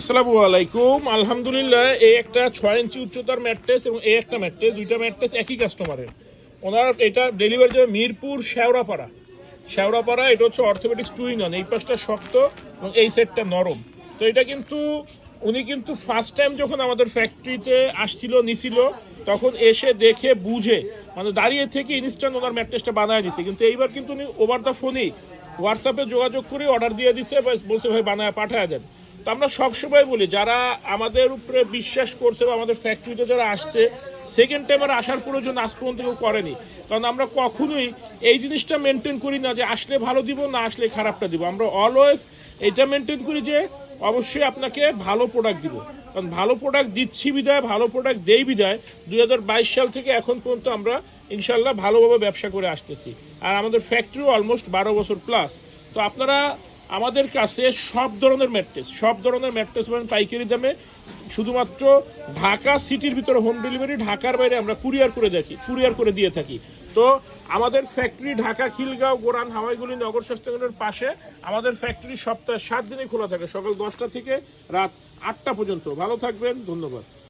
আসসালামু আলাইকুম। আলহামদুলিল্লাহ, এই একটা 6 ইঞ্চি উচ্চতার ম্যাট্রেস এবং এই একটা ম্যাট্রেস, দুইটা ম্যাট্রেস একই কাস্টমারের। ওনার এটা ডেলিভারি যাবে মিরপুর শেওড়াপাড়া। এটা হচ্ছে অর্থোপেডিক্স 2 in 1। এই পাশটা শক্ত এবং এই সেটটা নরম। তো এটা কিন্তু উনি কিন্তু ফার্স্ট টাইম যখন আমাদের ফ্যাক্টরিতে আসছিল নিছিল, তখন এসে দেখে বুঝে মানে দাঁড়িয়ে থেকে ইনস্ট্যান্ট ওনার ম্যাট্রেসটা বানায় দিছে। কিন্তু এইবার কিন্তু উনি ওভার দ্য ফোনেই হোয়াটসঅ্যাপে যোগাযোগ করে অর্ডার দিয়ে দিচ্ছে, বলছে ভাই বানায় পাঠায় দেন। তো আমরা সবসময় বলি, যারা আমাদের উপরে বিশ্বাস করছে বা আমাদের ফ্যাক্টরিতে যারা আসছে, সেকেন্ড টাইম আর আসার প্রয়োজন আজ পর্যন্ত কেউ করেনি। কারণ আমরা কখনোই এই জিনিসটা মেনটেন করি না যে আসলে ভালো দিব, না আসলে খারাপটা দিব। আমরা অলওয়েজ এটা মেনটেন করি যে অবশ্যই আপনাকে ভালো প্রোডাক্ট দিব। কারণ ভালো প্রোডাক্ট দিচ্ছি বিদায়, ভালো প্রোডাক্ট দেই বিদায় 2022 সাল থেকে এখন পর্যন্ত আমরা ইনশাল্লাহ ভালোভাবে ব্যবসা করে আসতেছি। আর আমাদের ফ্যাক্টরি অলমোস্ট 12 বছর প্লাস। তো আপনারা আমাদের কাছে সব ধরনের ম্যাট্রেস পাবেন পাইকারি দামে। শুধুমাত্র ঢাকা সিটির ভিতরে হোম ডেলিভারি, ঢাকার বাইরে আমরা কুরিয়ার করে দিয়ে থাকি। তো আমাদের ফ্যাক্টরি ঢাকা খিলগাঁও গোরান হাওয়াইগুলি নগর স্বাস্থ্যকেন্দ্রের পাশে। আমাদের ফ্যাক্টরি সপ্তাহে 7 দিনই খোলা থাকে, সকাল 10টা থেকে রাত 8টা পর্যন্ত। ভালো থাকবেন, ধন্যবাদ।